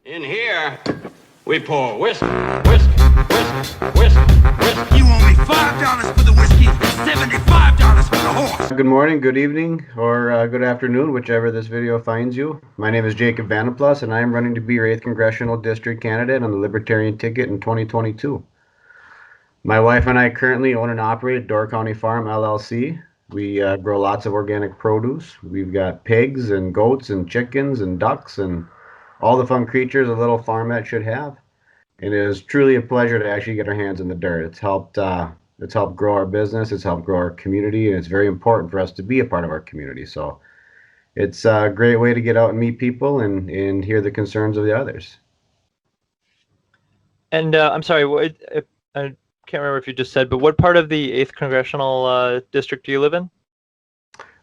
In here, we pour whiskey, whiskey, whiskey, whiskey, whiskey. You owe me $5 for the whiskey and $75 for the horse. Good morning, good evening, or good afternoon, whichever this video finds you. My name is Jacob VandenPlas, and I am running to be your 8th Congressional District candidate on the Libertarian ticket in 2022. My wife and I currently own and operate Door County Farm, LLC. We grow lots of organic produce. We've got pigs and goats and chickens and ducks and all the fun creatures a little farmette should have. It is truly a pleasure to actually get our hands in the dirt. It's helped grow our business, it's helped grow our community, and it's very important for us to be a part of our community. So it's a great way to get out and meet people and hear the concerns of the others. And I'm sorry, I can't remember if you just said, but what part of the 8th Congressional District do you live in?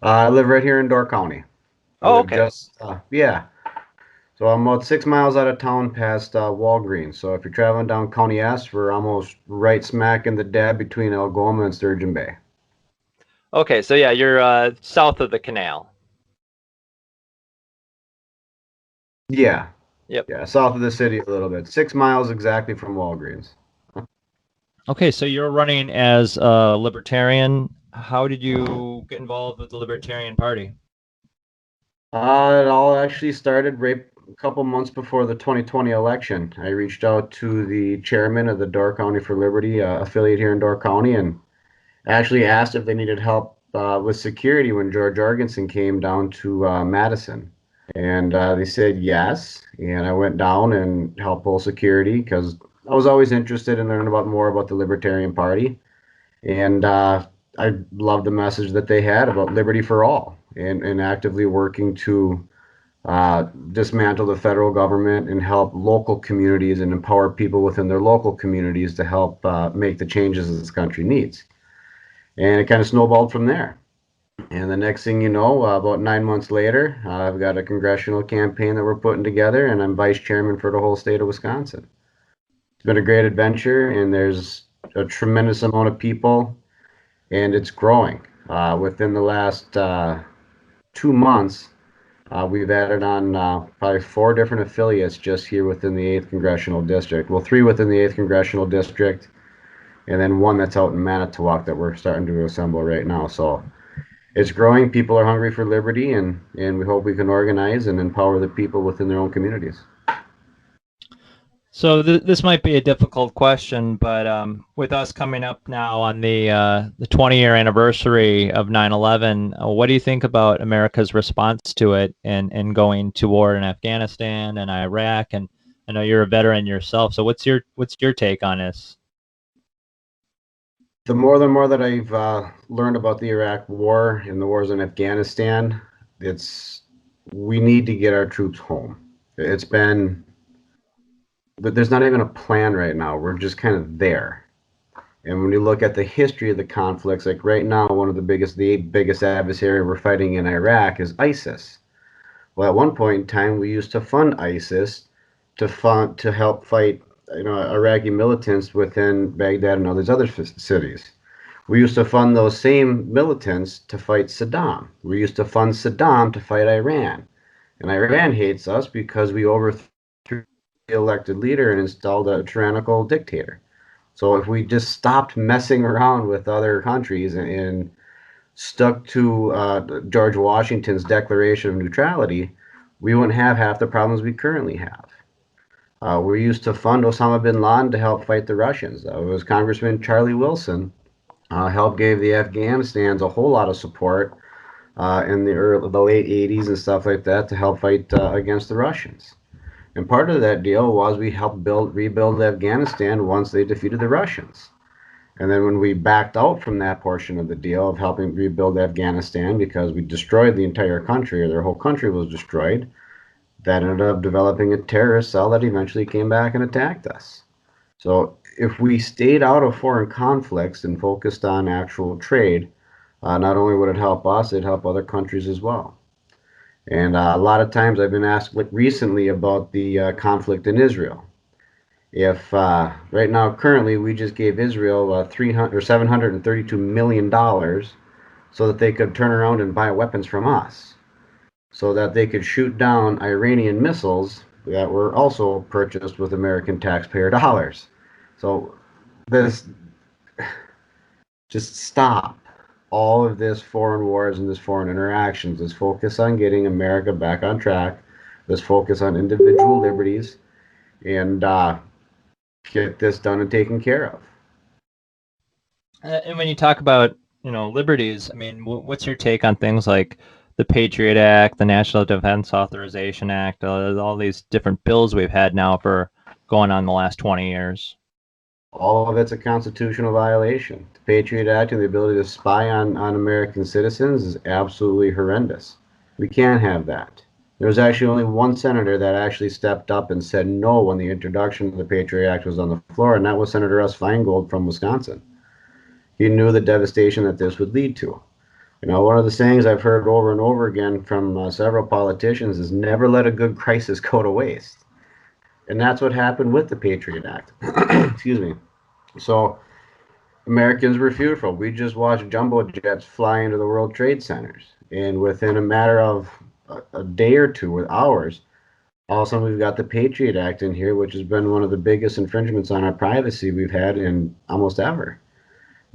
I live right here in Door County. Oh, okay. Yeah. So I'm about 6 miles out of town past Walgreens. So if you're traveling down County S, we're almost right smack in the dab between Algoma and Sturgeon Bay. Okay, so yeah, you're south of the canal. Yeah. Yep. Yeah, south of the city a little bit. 6 miles exactly from Walgreens. Okay, so you're running as a libertarian. How did you get involved with the Libertarian Party? It all actually started right a couple months before the 2020 election. I reached out to the chairman of the Door County for Liberty affiliate here in Door County and actually asked if they needed help with security when George Jorgensen came down to Madison. And they said yes. And I went down and helped pull security because I was always interested in learning more about the Libertarian Party. And I loved the message that they had about liberty for all and actively working to dismantle the federal government and help local communities and empower people within their local communities to help make the changes that this country needs. And it kind of snowballed from there. And the next thing you know, about 9 months later, I've got a congressional campaign that we're putting together, and I'm vice chairman for the whole state of Wisconsin. It's been a great adventure, and there's a tremendous amount of people, and it's growing. Within the last 2 months, we've added on probably 4 different affiliates just here within the 8th Congressional District. Well, 3 within the 8th Congressional District, and then 1 that's out in Manitowoc that we're starting to assemble right now. So it's growing. People are hungry for liberty, and we hope we can organize and empower the people within their own communities. So this might be a difficult question, but with us coming up now on the 20-year anniversary of 9/11, what do you think about America's response to it and going to war in Afghanistan and Iraq? And I know you're a veteran yourself, so what's your take on this? The more that I've learned about the Iraq War and the wars in Afghanistan, we need to get our troops home. But there's not even a plan right now. We're just kind of there. And when you look at the history of the conflicts, like right now, the biggest adversary we're fighting in Iraq is ISIS. Well, at one point in time, we used to fund ISIS to help fight, Iraqi militants within Baghdad and all these other cities. We used to fund those same militants to fight Saddam. We used to fund Saddam to fight Iran. And Iran hates us because we overthrew the elected leader and installed a tyrannical dictator. So if we just stopped messing around with other countries and stuck to George Washington's Declaration of Neutrality, we wouldn't have half the problems we currently have. We used to fund Osama bin Laden to help fight the Russians. It was Congressman Charlie Wilson gave the Afghanistans a whole lot of support in the late 80s and stuff like that to help fight against the Russians. And part of that deal was we helped rebuild Afghanistan once they defeated the Russians. And then when we backed out from that portion of the deal of helping rebuild Afghanistan because we destroyed the entire country, or their whole country was destroyed, that ended up developing a terrorist cell that eventually came back and attacked us. So if we stayed out of foreign conflicts and focused on actual trade, not only would it help us, it'd help other countries as well. And a lot of times I've been asked recently about the conflict in Israel. If right now, currently, we just gave Israel $732 million so that they could turn around and buy weapons from us, so that they could shoot down Iranian missiles that were also purchased with American taxpayer dollars. So this just stop all of this foreign wars and this foreign interactions. Let's focus on getting America back on track. Let's focus on individual liberties and get this done and taken care of. And when you talk about, liberties, I mean, what's your take on things like the Patriot Act, the National Defense Authorization Act, all these different bills we've had now for going on the last 20 years? All of it's a constitutional violation. The Patriot Act and the ability to spy on American citizens is absolutely horrendous. We can't have that. There was actually only one senator that actually stepped up and said no when the introduction of the Patriot Act was on the floor, and that was Senator Russ Feingold from Wisconsin. He knew the devastation that this would lead to. One of the sayings I've heard over and over again from several politicians is never let a good crisis go to waste. And that's what happened with the Patriot Act. Excuse me. So Americans were fearful. We just watched jumbo jets fly into the World Trade Centers. And within a matter of a day or two, or hours, all of a sudden we've got the Patriot Act in here, which has been one of the biggest infringements on our privacy we've had in almost ever.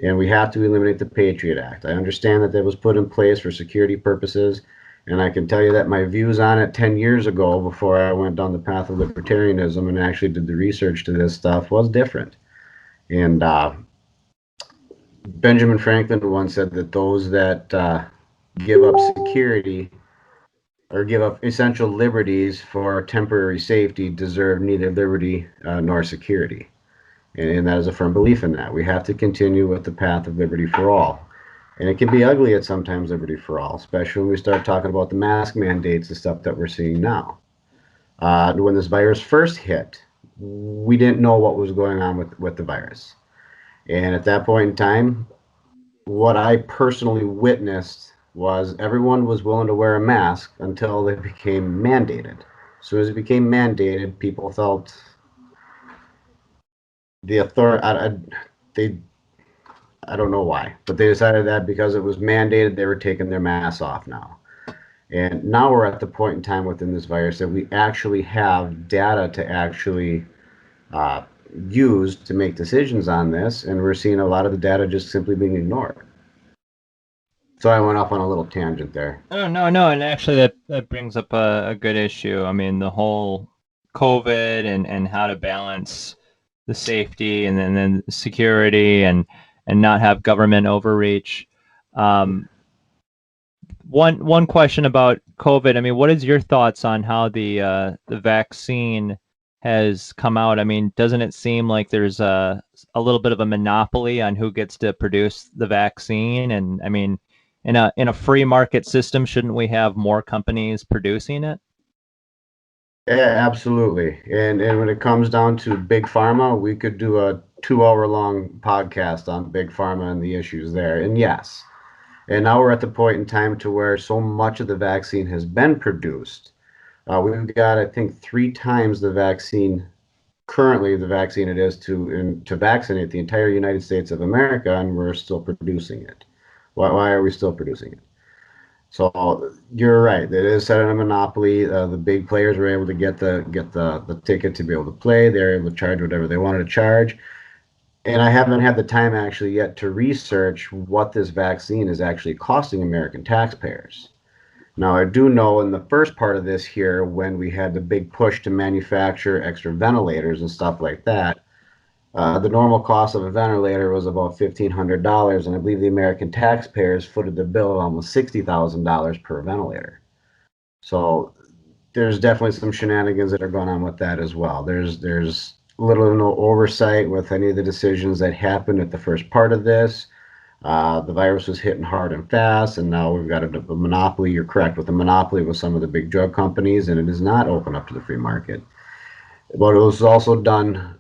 And we have to eliminate the Patriot Act. I understand that was put in place for security purposes, and I can tell you that my views on it 10 years ago, before I went down the path of libertarianism and actually did the research to this stuff, was different. And Benjamin Franklin once said that those that give up security or give up essential liberties for temporary safety deserve neither liberty nor security. And that is a firm belief in that. We have to continue with the path of liberty for all. And it can be ugly at sometimes, liberty for all, especially when we start talking about the mask mandates and stuff that we're seeing now. When this virus first hit, we didn't know what was going on with the virus. And at that point in time, what I personally witnessed was everyone was willing to wear a mask until they became mandated. As soon as it became mandated, people felt the authority. I don't know why, but they decided that because it was mandated, they were taking their masks off now. And now we're at the point in time within this virus that we actually have data to actually uh, use to make decisions on this, and we're seeing a lot of the data just simply being ignored. So I went off on a little tangent there. Oh, no, and actually that brings up a good issue. I mean, the whole COVID and how to balance the safety and then security and not have government overreach. One question about COVID. I mean, what is your thoughts on how the vaccine has come out? I mean, doesn't it seem like there's a little bit of a monopoly on who gets to produce the vaccine? And I mean, in a free market system, shouldn't we have more companies producing it? Yeah, absolutely. And when it comes down to big pharma, we could do a 2 hour long podcast on big pharma and the issues there. And yes, and now we're at the point in time to where so much of the vaccine has been produced. We've got, I think, 3 times the vaccine currently the vaccine it is to vaccinate the entire United States of America, and we're still producing it. Why are we still producing it? So you're right. It is set in a monopoly. The big players were able to get the ticket to be able to play. They're able to charge whatever they wanted to charge. And I haven't had the time actually yet to research what this vaccine is actually costing American taxpayers. Now, I do know in the first part of this here, when we had the big push to manufacture extra ventilators and stuff like that, the normal cost of a ventilator was about $1,500, and I believe the American taxpayers footed the bill at almost $60,000 per ventilator. So there's definitely some shenanigans that are going on with that as well. There's little or no oversight with any of the decisions that happened at the first part of this. The virus was hitting hard and fast, and now we've got a monopoly. You're correct, with a monopoly with some of the big drug companies, and it is not open up to the free market. But it was also done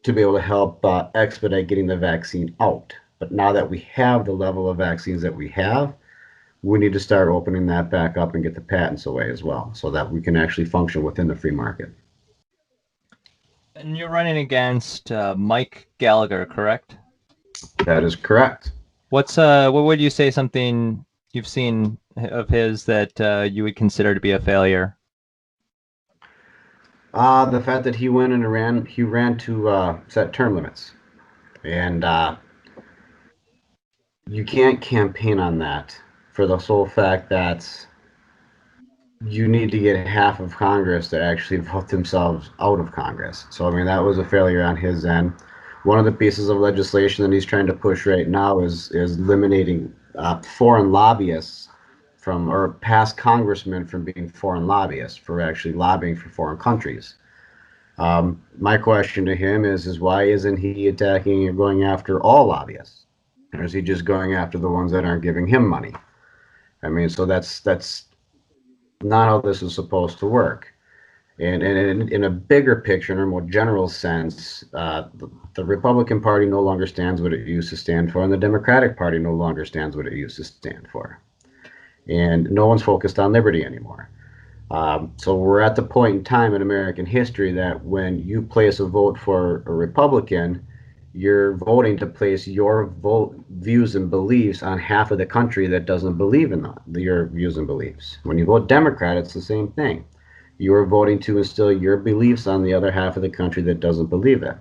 to be able to help expedite getting the vaccine out. But now that we have the level of vaccines that we have, we need to start opening that back up and get the patents away as well, so that we can actually function within the free market. And you're running against Mike Gallagher, correct? That is correct. What would you say something you've seen of his that you would consider to be a failure? The fact that he ran to set term limits, and you can't campaign on that for the sole fact that you need to get half of Congress to actually vote themselves out of Congress. So, I mean, that was a failure on his end. One of the pieces of legislation that he's trying to push right now is eliminating foreign lobbyists from, or past congressmen from being foreign lobbyists for actually lobbying for foreign countries. My question to him is why isn't he attacking or going after all lobbyists? Or is he just going after the ones that aren't giving him money? I mean, so that's not how this is supposed to work. And in a bigger picture, in a more general sense, the Republican Party no longer stands what it used to stand for, and the Democratic Party no longer stands what it used to stand for. And no one's focused on liberty anymore. So we're at the point in time in American history that when you place a vote for a Republican, you're voting to place your views and beliefs on half of the country that doesn't believe in your views and beliefs. When you vote Democrat, it's the same thing. You are voting to instill your beliefs on the other half of the country that doesn't believe it.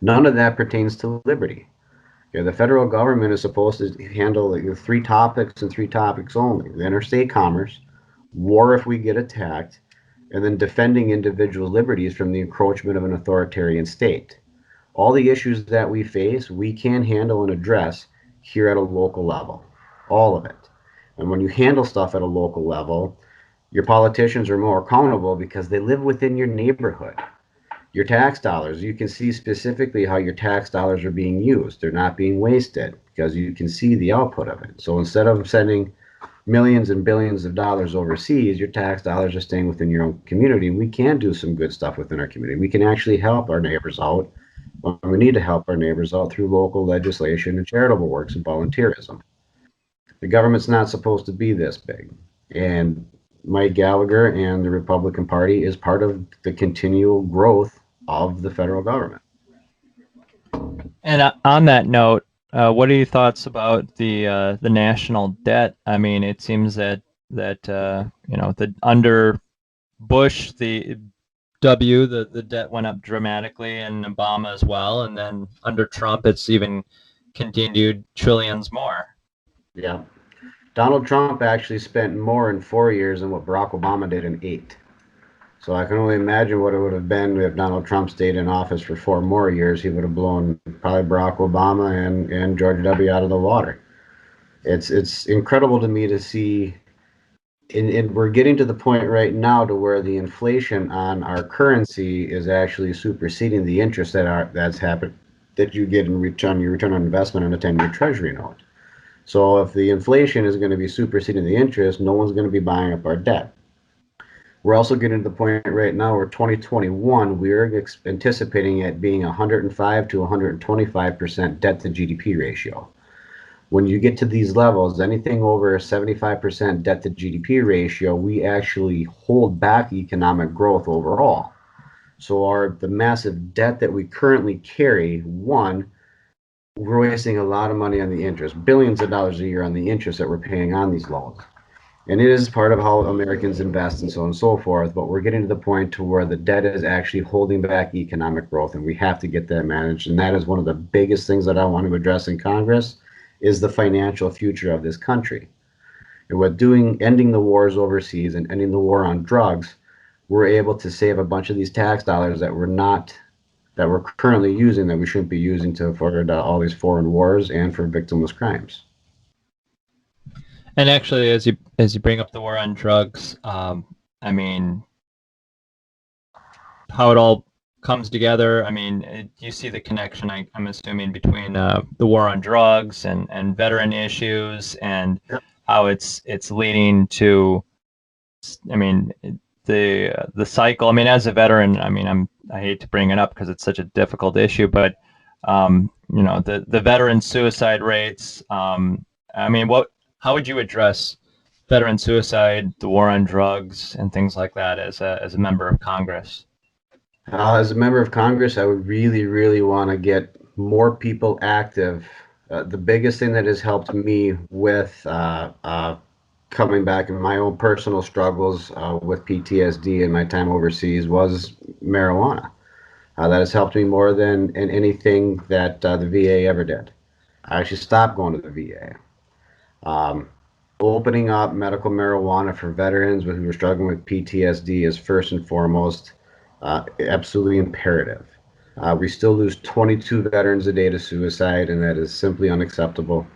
None of that pertains to liberty. Okay, the federal government is supposed to handle three topics and three topics only: the interstate commerce, war if we get attacked, and then defending individual liberties from the encroachment of an authoritarian state. All the issues that we face, we can handle and address here at a local level. All of it. And when you handle stuff at a local level, your politicians are more accountable because they live within your neighborhood. Your tax dollars, you can see specifically how your tax dollars are being used. They're not being wasted because you can see the output of it. So instead of sending millions and billions of dollars overseas, your tax dollars are staying within your own community. We can do some good stuff within our community. We can actually help our neighbors out when we need to help our neighbors out through local legislation and charitable works and volunteerism. The government's not supposed to be this big. And Mike Gallagher and the Republican Party is part of the continual growth of the federal government. And on that note, what are your thoughts about the national debt? I mean, it seems that the under Bush, the debt went up dramatically, and Obama as well, and then under Trump, it's even continued trillions more. Yeah. Donald Trump actually spent more in 4 years than what Barack Obama did in 8. So I can only imagine what it would have been if Donald Trump stayed in office for 4 more years. He would have blown probably Barack Obama and George W. out of the water. It's incredible to me to see, and we're getting to the point right now to where the inflation on our currency is actually superseding the interest that's happened that you get in return, your return on investment on a 10-year Treasury note. So if the inflation is going to be superseding the interest, no one's going to be buying up our debt. We're also getting to the point right now where 2021, we're anticipating it being 105 to 125% debt to GDP ratio. When you get to these levels, anything over a 75% debt to GDP ratio, we actually hold back economic growth overall. So the massive debt that we currently carry, one, we're wasting a lot of money on the interest, billions of dollars a year on the interest that we're paying on these loans. And it is part of how Americans invest and so on and so forth, but we're getting to the point to where the debt is actually holding back economic growth, and we have to get that managed. And that is one of the biggest things that I want to address in Congress is the financial future of this country. And with ending the wars overseas and ending the war on drugs, we're able to save a bunch of these tax dollars that we're currently using that we shouldn't be using for all these foreign wars and for victimless crimes. And actually, as you bring up the war on drugs, I mean, how it all comes together. I mean, you see the connection, I'm assuming, between the war on drugs and veteran issues, and how it's leading to, I mean, the cycle. I mean, as a veteran, I mean, I hate to bring it up because it's such a difficult issue, but the veteran suicide rates. I mean, how would you address veteran suicide, the war on drugs, and things like that as a member of Congress? As a member of Congress, I would really, really want to get more people active. The biggest thing that has helped me with coming back in my own personal struggles with PTSD and my time overseas was marijuana. That has helped me more than in anything that the VA ever did. I actually stopped going to the VA. Opening up medical marijuana for veterans who are struggling with PTSD is first and foremost absolutely imperative. We still lose 22 veterans a day to suicide, and that is simply unacceptable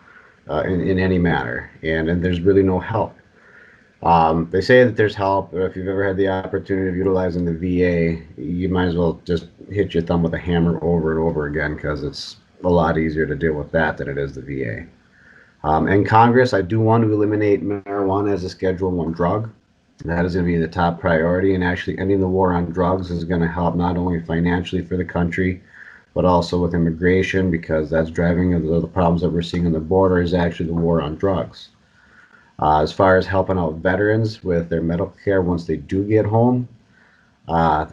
in any manner. And there's really no help. They say that there's help. If you've ever had the opportunity of utilizing the VA, you might as well just hit your thumb with a hammer over and over again because it's a lot easier to deal with that than it is the VA. In Congress, I do want to eliminate marijuana as a Schedule 1 drug. That is going to be the top priority, and actually ending the war on drugs is going to help not only financially for the country, but also with immigration, because that's driving the problems that we're seeing on the border is actually the war on drugs. As far as helping out veterans with their medical care once they do get home,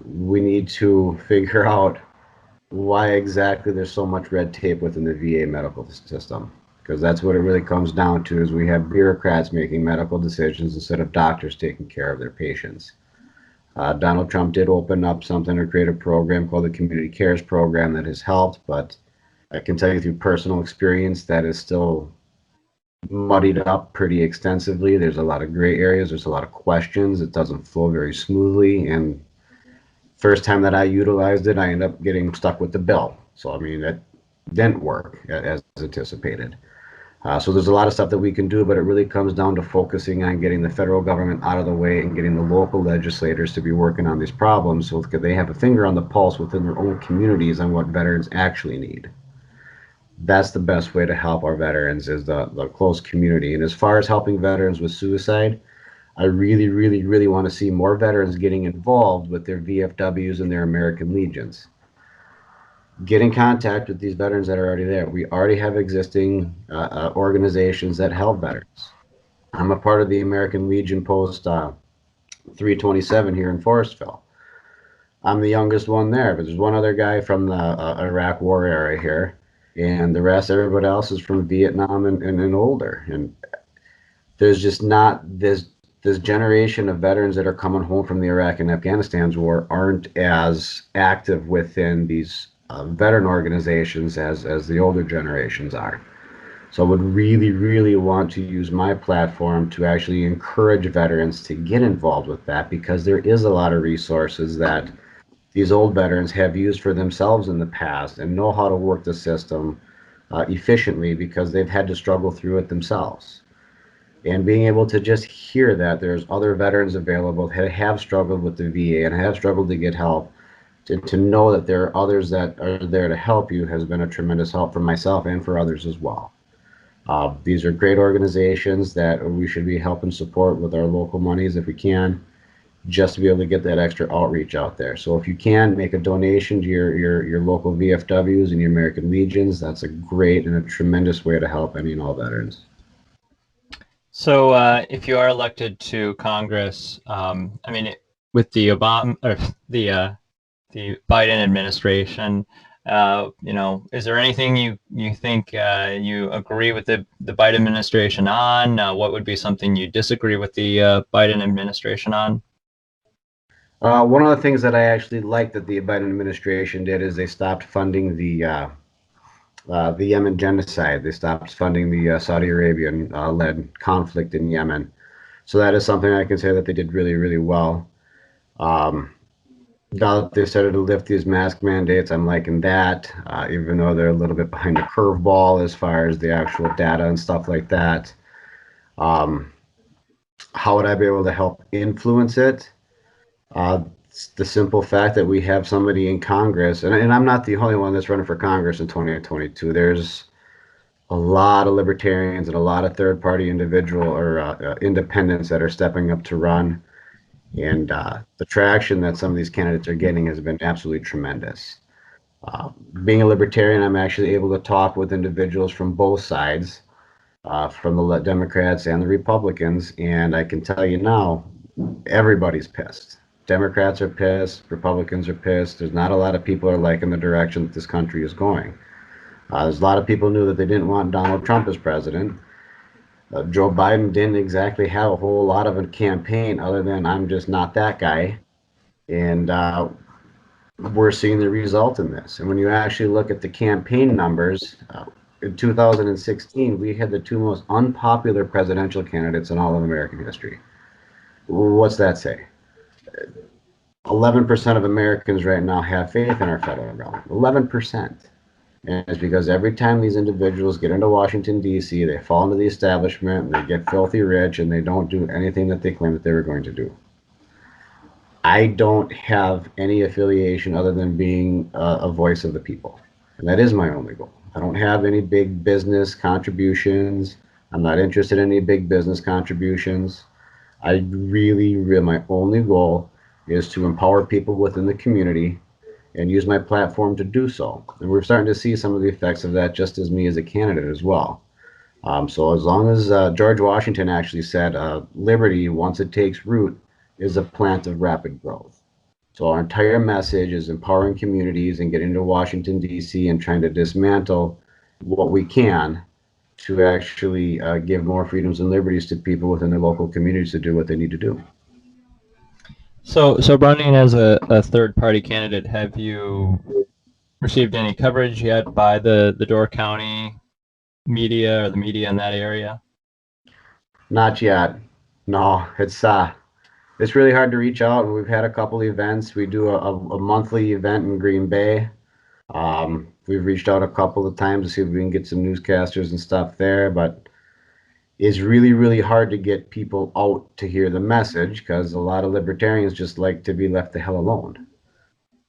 we need to figure out why exactly there's so much red tape within the VA medical system. Because that's what it really comes down to is we have bureaucrats making medical decisions instead of doctors taking care of their patients. Donald Trump did open up something or create a program called the Community Cares Program that has helped, but I can tell you through personal experience that is still muddied up pretty extensively. There's a lot of gray areas. There's a lot of questions. It doesn't flow very smoothly. And first time that I utilized it, I ended up getting stuck with the bill. So, I mean, it didn't work as anticipated. So there's a lot of stuff that we can do, but it really comes down to focusing on getting the federal government out of the way and getting the local legislators to be working on these problems so that they have a finger on the pulse within their own communities on what veterans actually need. That's the best way to help our veterans is the close community. And as far as helping veterans with suicide, I really, really, really want to see more veterans getting involved with their VFWs and their American Legions. Get in contact with these veterans that are already there. We already have existing organizations that help veterans. I'm a part of the American Legion Post 327 here in Forestville. I'm the youngest one there, but there's one other guy from the Iraq War era here, and the rest, everybody else is from Vietnam and older. And there's just not this generation of veterans that are coming home from the Iraq and Afghanistan's war aren't as active within these veteran organizations as the older generations are. So I would really, really want to use my platform to actually encourage veterans to get involved with that because there is a lot of resources that these old veterans have used for themselves in the past and know how to work the system efficiently because they've had to struggle through it themselves. And being able to just hear that there's other veterans available that have struggled with the VA and have struggled to get help, to know that there are others that are there to help you has been a tremendous help for myself and for others as well. These are great organizations that we should be helping support with our local monies if we can, just to be able to get that extra outreach out there. So if you can make a donation to your local VFWs and your American Legions, that's a great and a tremendous way to help any and all veterans. So, if you are elected to Congress, I mean, with the Obama or the Biden administration, is there anything you think you agree with the Biden administration on? What would be something you disagree with the Biden administration on? One of the things that I actually like that the Biden administration did is they stopped funding the Yemen genocide. They stopped funding the Saudi Arabian led conflict in Yemen. So that is something I can say that they did really, really well. Now that they started to lift these mask mandates, I'm liking that, even though they're a little bit behind the curveball as far as the actual data and stuff like that. How would I be able to help influence it? It's the simple fact that we have somebody in Congress, and I'm not the only one that's running for Congress in 2022. There's a lot of libertarians and a lot of third-party individual or independents that are stepping up to run. And the traction that some of these candidates are getting has been absolutely tremendous. Being a libertarian, I'm actually able to talk with individuals from both sides, from the Democrats and the Republicans, and I can tell you now, everybody's pissed. Democrats are pissed, Republicans are pissed. There's not a lot of people are liking the direction that this country is going. There's a lot of people knew that they didn't want Donald Trump as president. Joe Biden didn't exactly have a whole lot of a campaign other than I'm just not that guy. And we're seeing the result in this. And when you actually look at the campaign numbers, in 2016, we had the two most unpopular presidential candidates in all of American history. What's that say? 11% of Americans right now have faith in our federal government. 11%. And it's because every time these individuals get into Washington, D.C., they fall into the establishment and they get filthy rich and they don't do anything that they claim that they were going to do. I don't have any affiliation other than being a voice of the people. And that is my only goal. I don't have any big business contributions. I'm not interested in any big business contributions. My only goal is to empower people within the community and use my platform to do so. And we're starting to see some of the effects of that just as me as a candidate as well. So as long as George Washington actually said, liberty, once it takes root, is a plant of rapid growth. So our entire message is empowering communities and getting to Washington, D.C. and trying to dismantle what we can to actually give more freedoms and liberties to people within their local communities to do what they need to do. So running as a third party candidate, have you received any coverage yet by the Door County media or the media in that area? Not yet. No, it's really hard to reach out. We've had a couple events. We do a monthly event in Green Bay. We've reached out a couple of times to see if we can get some newscasters and stuff there, but it's really, really hard to get people out to hear the message because a lot of libertarians just like to be left the hell alone.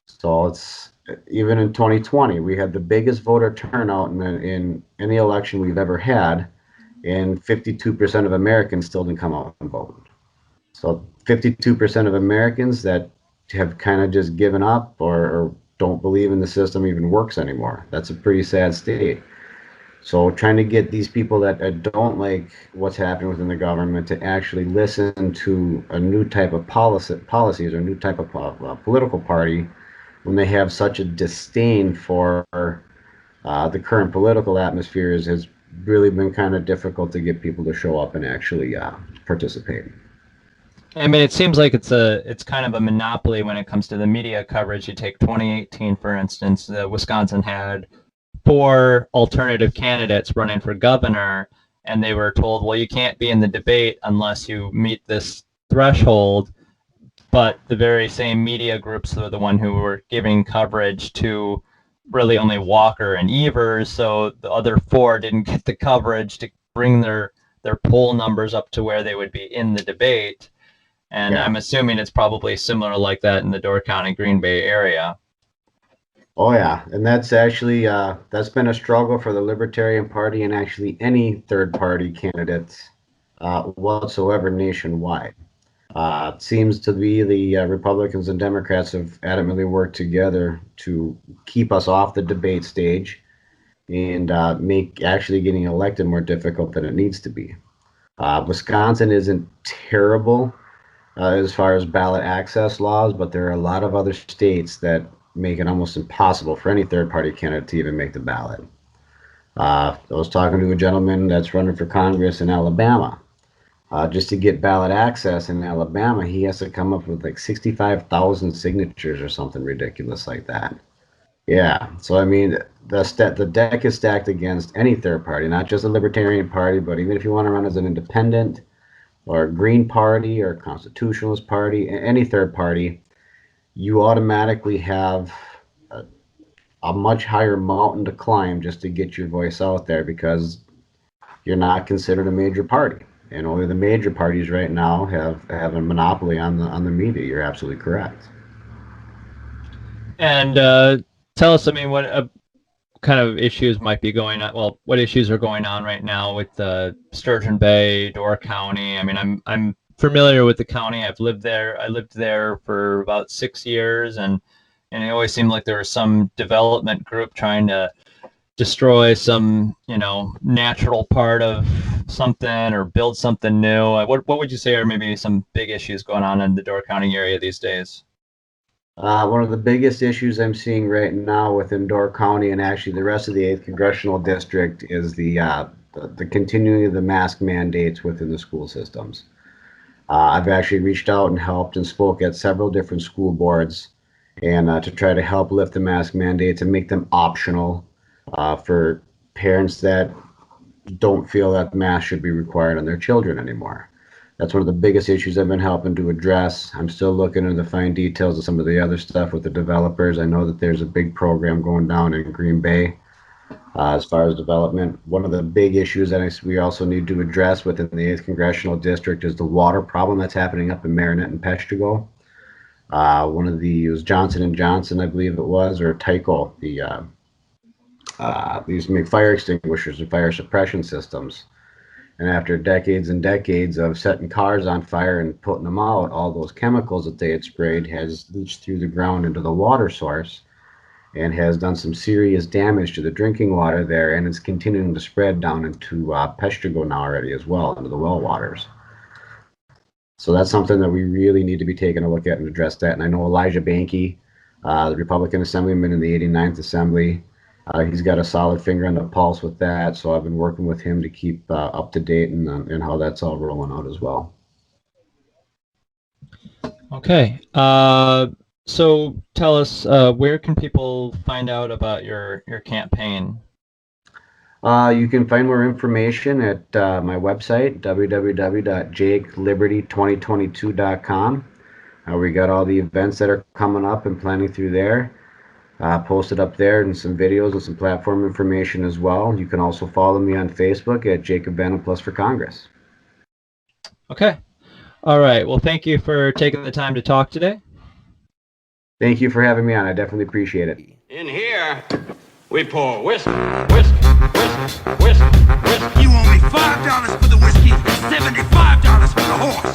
So it's even in 2020, we had the biggest voter turnout in any election we've ever had, and 52% of Americans still didn't come out and vote. So 52% of Americans that have kind of just given up or don't believe in the system even works anymore. That's a pretty sad state. So trying to get these people that don't like what's happening within the government to actually listen to a new type of policies or a new type of political party when they have such a disdain for the current political atmospheres has really been kind of difficult to get people to show up and actually participate. I mean, it seems like it's kind of a monopoly when it comes to the media coverage. You take 2018, for instance, Wisconsin had 4 alternative candidates running for governor, and they were told, well, you can't be in the debate unless you meet this threshold. But the very same media groups were the one who were giving coverage to really only Walker and Evers, so the other 4 didn't get the coverage to bring their poll numbers up to where they would be in the debate. And Yeah. I'm assuming it's probably similar like that in the Door County, Green Bay area. Oh yeah, and that's actually that's been a struggle for the Libertarian Party and actually any third party candidates whatsoever nationwide. It seems to be the Republicans and Democrats have adamantly worked together to keep us off the debate stage and make actually getting elected more difficult than it needs to be. Wisconsin isn't terrible as far as ballot access laws, but there are a lot of other states that make it almost impossible for any third party candidate to even make the ballot. I was talking to a gentleman that's running for Congress in Alabama. Just to get ballot access in Alabama, he has to come up with like 65,000 signatures or something ridiculous like that. Yeah, so I mean, the deck is stacked against any third party, not just the Libertarian Party, but even if you want to run as an independent or a Green Party or a Constitutionalist Party, any third party, you automatically have a much higher mountain to climb just to get your voice out there because you're not considered a major party. And only the major parties right now have a monopoly on the media. You're absolutely correct. And tell us, I mean, what kind of issues might be going on? Well, what issues are going on right now with Sturgeon Bay, Door County? I mean, I'm familiar with the county. I've lived there. I lived there for about 6 years, and it always seemed like there was some development group trying to destroy some, natural part of something or build something new. What would you say are maybe some big issues going on in the Door County area these days? One of the biggest issues I'm seeing right now within Door County and actually the rest of the 8th Congressional District is the the continuing of the mask mandates within the school systems. I've actually reached out and helped and spoke at several different school boards and to try to help lift the mask mandates and make them optional for parents that don't feel that masks should be required on their children anymore. That's one of the biggest issues I've been helping to address. I'm still looking into the fine details of some of the other stuff with the developers. I know that there's a big program going down in Green Bay as far as development. One of the big issues that we also need to address within the 8th Congressional District is the water problem that's happening up in Marinette and Peshtigo. It was Johnson & Johnson, I believe it was, or Tyco, these make fire extinguishers and fire suppression systems. And after decades and decades of setting cars on fire and putting them out, all those chemicals that they had sprayed has leached through the ground into the water source and has done some serious damage to the drinking water there, and it's continuing to spread down into Peshtigo now already as well, into the well waters. So that's something that we really need to be taking a look at and address that. And I know Elijah Bankey, the Republican Assemblyman in the 89th Assembly, he's got a solid finger on the pulse with that, so I've been working with him to keep up to date and how that's all rolling out as well. Okay. So tell us, where can people find out about your campaign? You can find more information at my website, www.jakeliberty2022.com. We got all the events that are coming up and planning through there. Posted up there and some videos and some platform information as well. You can also follow me on Facebook at Jacob VandenPlas for Congress. Okay. All right. Well, thank you for taking the time to talk today. Thank you for having me on. I definitely appreciate it. In here, we pour whiskey, whiskey, whiskey, whiskey, whiskey. You owe me $5 for the whiskey and $75 for the horse.